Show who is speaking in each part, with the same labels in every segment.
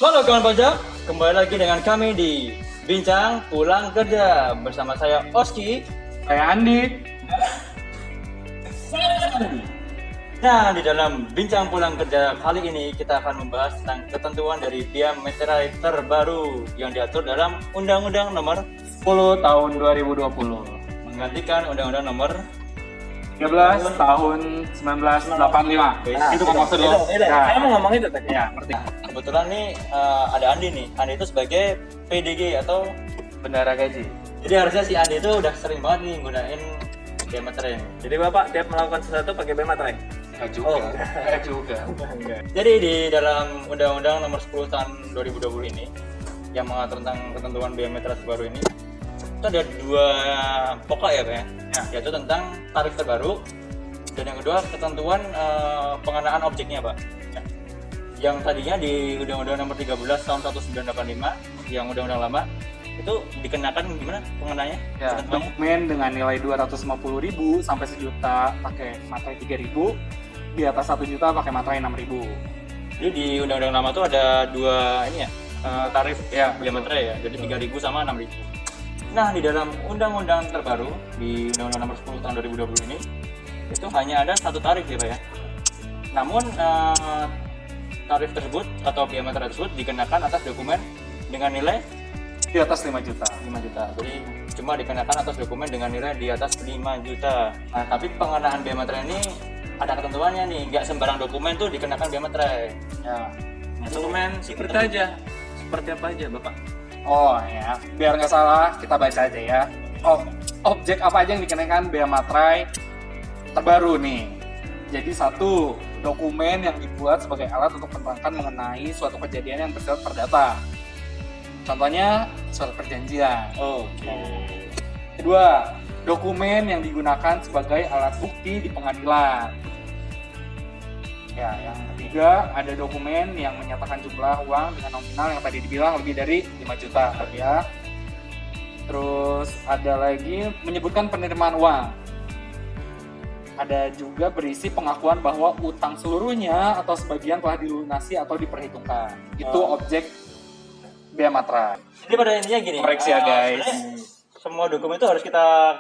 Speaker 1: Halo kawan pajak, kembali lagi dengan kami di Bincang Pulang Kerja bersama saya Oski.
Speaker 2: Saya Andi.
Speaker 1: Nah, di dalam Bincang Pulang Kerja kali ini kita akan membahas tentang ketentuan dari Bea Materai terbaru yang diatur dalam Undang-Undang Nomor
Speaker 2: 10 tahun 2020.
Speaker 1: menggantikan Undang-Undang Nomor
Speaker 2: 13 tahun 1985. Itu kan maksud lo.
Speaker 3: Saya mau ngomong itu tadi.
Speaker 2: Ya, ngerti.
Speaker 1: Kebetulan nih ada Andi nih. Andi itu sebagai PDG atau
Speaker 3: Bendara gaji.
Speaker 1: jadi harusnya si Andi itu udah sering banget nih gunain Bea Materai.
Speaker 3: Jadi Bapak tiap melakukan sesuatu pakai Bea Materai?
Speaker 2: Enggak juga.
Speaker 1: Jadi di dalam Undang-Undang Nomor 10 tahun 2020 ini yang mengatur tentang ketentuan Bea Materai terbaru ini itu ada dua pokok ya Pak ya, yaitu tentang tarif terbaru dan yang kedua ketentuan pengenaan objeknya Pak. Ya. Yang tadinya di Undang-Undang Nomor 13 tahun 1985 yang undang-undang lama itu dikenakan gimana pengenanya?
Speaker 2: Ya, dokumen dengan nilai 250.000 sampai 1 juta pakai materai 3.000, di atas 1 juta pakai materai 6.000.
Speaker 1: Jadi di undang-undang lama itu ada dua ini ya tarif
Speaker 2: Ya,
Speaker 1: Bea Materai ya, jadi 3.000 sama 6.000. Nah, di dalam undang-undang terbaru di Undang-Undang Nomor 10 tahun 2020 ini itu hanya ada satu tarif ya Pak ya. Namun tarif tersebut atau Bea Materai tersebut dikenakan atas dokumen dengan nilai
Speaker 2: di atas 5 juta.
Speaker 1: 5 juta. Jadi cuma dikenakan atas dokumen dengan nilai di atas 5 juta. Nah, tapi pengenaan Bea Materai ini ada ketentuannya nih, nggak sembarang dokumen tuh dikenakan Bea Materai.
Speaker 2: Ya.
Speaker 3: Dokumen seperti aja. Seperti apa aja Bapak?
Speaker 2: Oh ya, biar nggak salah kita baca aja ya. Objek apa aja yang dikenakan Bea Materai terbaru nih. Jadi satu, dokumen yang dibuat sebagai alat untuk menerangkan mengenai suatu kejadian yang bersifat perdata. Contohnya surat perjanjian.
Speaker 1: Oke.
Speaker 2: Kedua, dokumen yang digunakan sebagai alat bukti di pengadilan. Ya, yang ketiga ada dokumen yang menyatakan jumlah uang dengan nominal yang tadi dibilang lebih dari 5 juta rupiah. Terus ada lagi menyebutkan penerimaan uang. Ada juga berisi pengakuan bahwa utang seluruhnya atau sebagian telah dilunasi atau diperhitungkan. Itu objek Bea Materai.
Speaker 1: Jadi pada intinya gini.
Speaker 2: Koreksi ya, guys.
Speaker 1: Sebenarnya semua dokumen itu harus kita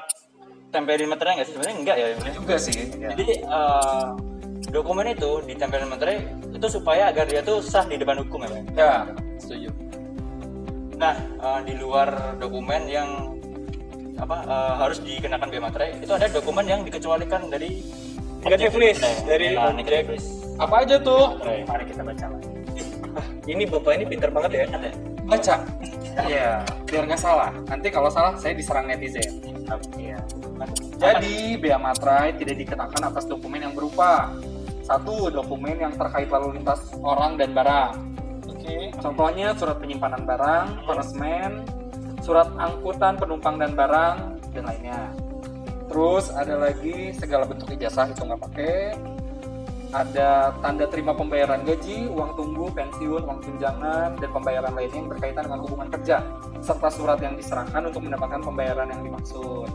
Speaker 1: tempelin materai nggak sih? Sebenarnya enggak ya. Sebenarnya.
Speaker 2: Juga sih. Ya.
Speaker 1: Jadi dokumen itu ditempelin materai itu supaya agar dia tuh sah di depan hukum ya Pak?
Speaker 2: Ya, setuju.
Speaker 1: Nah di luar dokumen yang harus dikenakan Bea Materai itu ada dokumen yang dikecualikan dari
Speaker 3: Negative list.
Speaker 1: dari
Speaker 3: Dari
Speaker 1: negative list.
Speaker 2: Apa aja tuh?
Speaker 1: Oke.
Speaker 3: Mari kita baca lagi. Ini Bapak ini pintar banget ya.
Speaker 2: Baca. Iya, biar nggak salah. Nanti kalau salah saya diserang netizen. Iya. Jadi Bea Materai tidak dikenakan atas dokumen yang berupa satu, dokumen yang terkait lalu lintas orang dan barang.
Speaker 1: Oke.
Speaker 2: Contohnya surat penyimpanan barang, konsumen, surat angkutan penumpang dan barang, dan lainnya. Terus ada lagi segala bentuk ijazah itu nggak pakai. Ada tanda terima pembayaran gaji, uang tunggu, pensiun, uang tunjangan, dan pembayaran lainnya yang berkaitan dengan hubungan kerja, serta surat yang diserahkan untuk mendapatkan pembayaran yang dimaksud.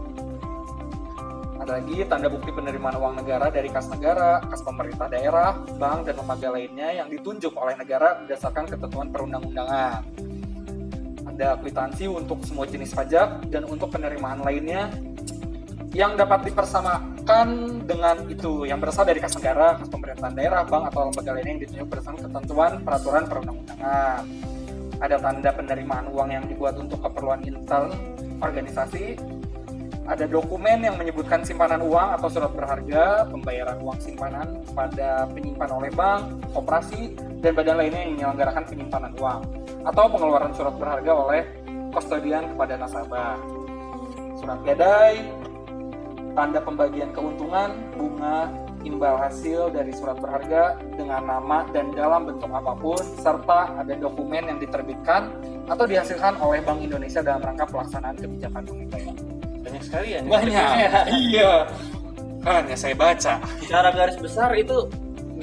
Speaker 2: Ada lagi tanda bukti penerimaan uang negara dari kas negara, kas pemerintah daerah, bank, dan lembaga lainnya yang ditunjuk oleh negara berdasarkan ketentuan perundang-undangan. Ada kwitansi untuk semua jenis pajak dan untuk penerimaan lainnya yang dapat dipersamakan dengan itu yang berasal dari kas negara, kas pemerintahan daerah, bank, atau lembaga lainnya yang ditunjuk berdasarkan ketentuan peraturan perundang-undangan. Ada tanda penerimaan uang yang dibuat untuk keperluan intern organisasi. Ada dokumen yang menyebutkan simpanan uang atau surat berharga, pembayaran uang simpanan pada penyimpan oleh bank, koperasi, dan badan lainnya yang menyelenggarakan penyimpanan uang, atau pengeluaran surat berharga oleh kustodian kepada nasabah. Surat gadai, tanda pembagian keuntungan, bunga, imbal hasil dari surat berharga dengan nama dan dalam bentuk apapun, serta ada dokumen yang diterbitkan atau dihasilkan oleh Bank Indonesia dalam rangka pelaksanaan kebijakan pembayaran.
Speaker 3: Banyak sekali ya.
Speaker 2: Banyak. Iya. Kan ya saya baca.
Speaker 3: Cara garis besar itu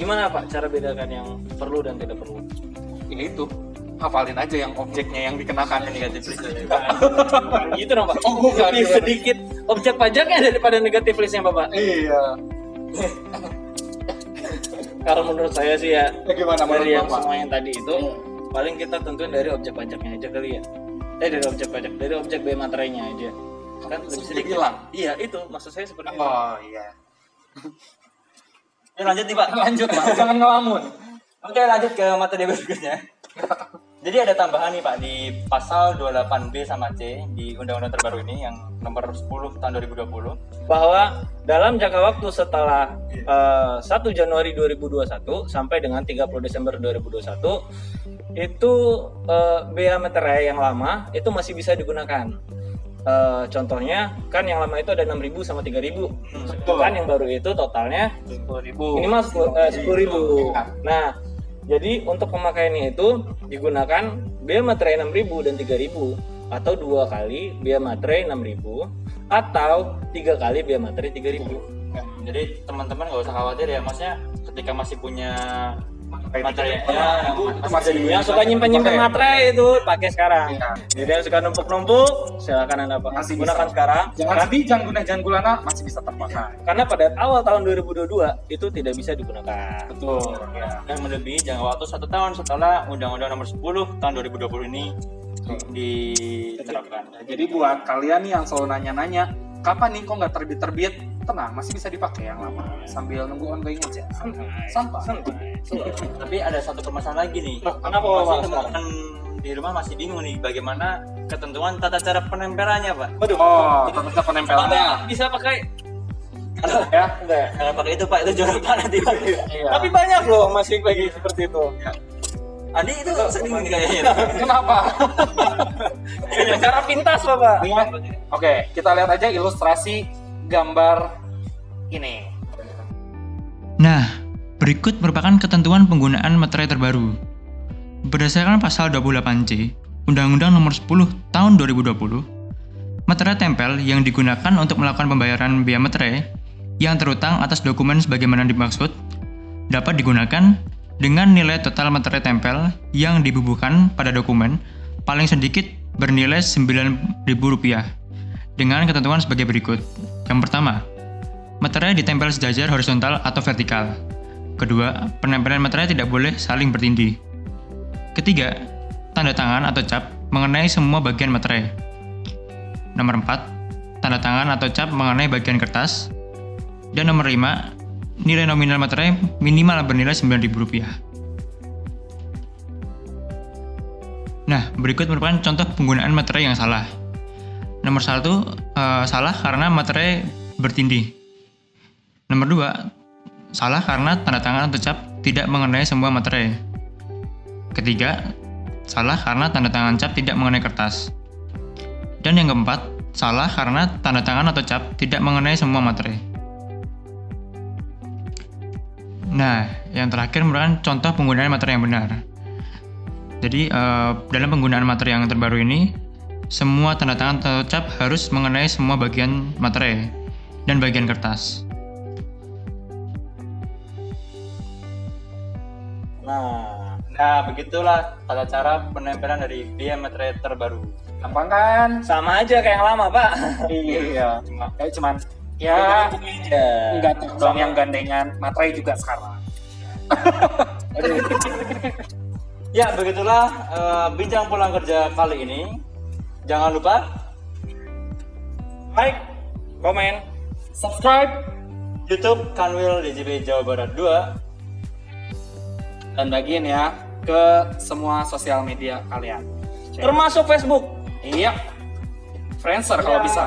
Speaker 3: gimana Pak? Cara bedakan yang perlu dan tidak perlu?
Speaker 2: Ya itu. Hafalin aja yang objeknya yang dikenakan negatif list.
Speaker 3: Bukan gitu dong Pak.
Speaker 2: Oh, bukan.
Speaker 3: Lebih sedikit objek pajaknya daripada negatif listnya Bapak.
Speaker 2: Iya.
Speaker 3: Karena menurut saya sih ya
Speaker 2: Gimana
Speaker 3: dari yang
Speaker 2: Bapak?
Speaker 3: semua yang tadi itu paling kita tentuin dari objek pajaknya aja kali ya. Dari objek pajak, dari objek biaya materainya aja. Kan lebih sedikit.
Speaker 2: Hilang.
Speaker 3: Iya, itu maksud saya seperti itu.
Speaker 2: Oh iya.
Speaker 1: Ya, lanjut nih Pak.
Speaker 2: Lanjut Pak, jangan ngelamun.
Speaker 1: Oke, lanjut ke materi berikutnya. Jadi ada tambahan nih Pak di pasal 28B sama C di undang-undang terbaru ini yang nomor 10 tahun 2020.
Speaker 3: Bahwa dalam jangka waktu setelah 1 Januari 2021 sampai dengan 30 Desember 2021 itu bea materai yang lama itu masih bisa digunakan. Contohnya kan yang lama itu ada 6.000 sama 3.000. Kan yang baru itu totalnya
Speaker 2: 10.000.
Speaker 3: minimal 10.000. Nah, jadi untuk pemakaiannya itu digunakan bea materai 6.000 dan 3.000 atau 2 kali bea materai 6.000 atau 3 kali bea materai 3.000.
Speaker 1: Jadi teman-teman nggak usah khawatir ya, maksudnya ketika masih punya materai
Speaker 2: itu masih
Speaker 3: Yang suka nyimpen-nyimpen
Speaker 2: Oke.
Speaker 3: materai itu pakai sekarang.
Speaker 2: Iya.
Speaker 3: Jadi yang suka numpuk-numpuk silakan Anda
Speaker 2: Masih
Speaker 3: gunakan
Speaker 2: bisa.
Speaker 3: sekarang.
Speaker 2: Jangan sedih, jangan guna jangan gulana masih bisa terpakai.
Speaker 3: Karena pada awal tahun 2022 itu tidak bisa digunakan.
Speaker 2: Betul. Ya.
Speaker 1: yang melebihi jangka waktu 1 tahun setelah Undang-Undang Nomor 10 tahun 2020 ini diterapkan.
Speaker 2: Jadi buat kalian nih yang selalu nanya-nanya, kapan nih kok nggak terbit-terbit? Tenang, masih bisa dipakai yang lama sambil nunggu ongoing aja. Santai.
Speaker 1: Tapi ada satu permasalahan lagi nih.
Speaker 3: Kenapa,
Speaker 1: Pasti
Speaker 3: Pak?
Speaker 1: teman-teman di rumah masih bingung nih bagaimana ketentuan tata cara penempelannya Pak.
Speaker 3: Waduh.
Speaker 2: Oh, tentu penempelannya.
Speaker 3: Apa bisa pakai?
Speaker 2: Ya.
Speaker 3: Enggak.
Speaker 1: Jangan pakai itu Pak, itu jualan Pak nanti Pak.
Speaker 2: Iya.
Speaker 3: Tapi banyak loh masih lagi seperti itu.
Speaker 1: Adi itu sering nih kayaknya.
Speaker 2: Kenapa?
Speaker 3: Cara pintas loh Pak.
Speaker 2: Ya. Oke, kita lihat aja ilustrasi gambar ini.
Speaker 4: Nah, berikut merupakan ketentuan penggunaan materai terbaru. Berdasarkan pasal 28C, Undang-Undang Nomor 10 Tahun 2020, materai tempel yang digunakan untuk melakukan pembayaran biaya materai yang terutang atas dokumen sebagaimana dimaksud dapat digunakan dengan nilai total materai tempel yang dibubuhkan pada dokumen paling sedikit bernilai Rp9.000 dengan ketentuan sebagai berikut. Yang pertama, materai ditempel sejajar horizontal atau vertikal. Kedua, penempelan materai tidak boleh saling bertindih. Ketiga, tanda tangan atau cap mengenai semua bagian materai. Nomor 4, tanda tangan atau cap mengenai bagian kertas. Dan nomor 5, nilai nominal materai minimal bernilai Rp9.000. Nah, berikut merupakan contoh penggunaan materai yang salah. Nomor 1, salah karena materai bertindih. Nomor 2, salah karena tanda tangan atau cap tidak mengenai semua materai. Ketiga, salah karena tanda tangan cap tidak mengenai kertas. Dan yang keempat, salah karena tanda tangan atau cap tidak mengenai semua materai. Nah, yang terakhir merupakan contoh penggunaan materai yang benar. Jadi, dalam penggunaan materai yang terbaru ini, semua tanda tangan atau cap harus mengenai semua bagian materai dan bagian kertas.
Speaker 1: Nah, begitulah tata cara penempelan dari biaya materai terbaru.
Speaker 2: Gampang kan?
Speaker 3: Sama aja kayak yang lama Pak.
Speaker 2: Iya. Cuman ya enggak dong yang gandengan materai juga sekarang.
Speaker 1: Ya, begitulah bincang pulang kerja kali ini. Jangan lupa
Speaker 3: Like, komen,
Speaker 2: Subscribe
Speaker 1: YouTube Kanwil DJP Jawa Barat 2.
Speaker 2: dan bagiin ya ke semua sosial media kalian.
Speaker 3: termasuk Facebook.
Speaker 2: Iya. Friendster kalau bisa.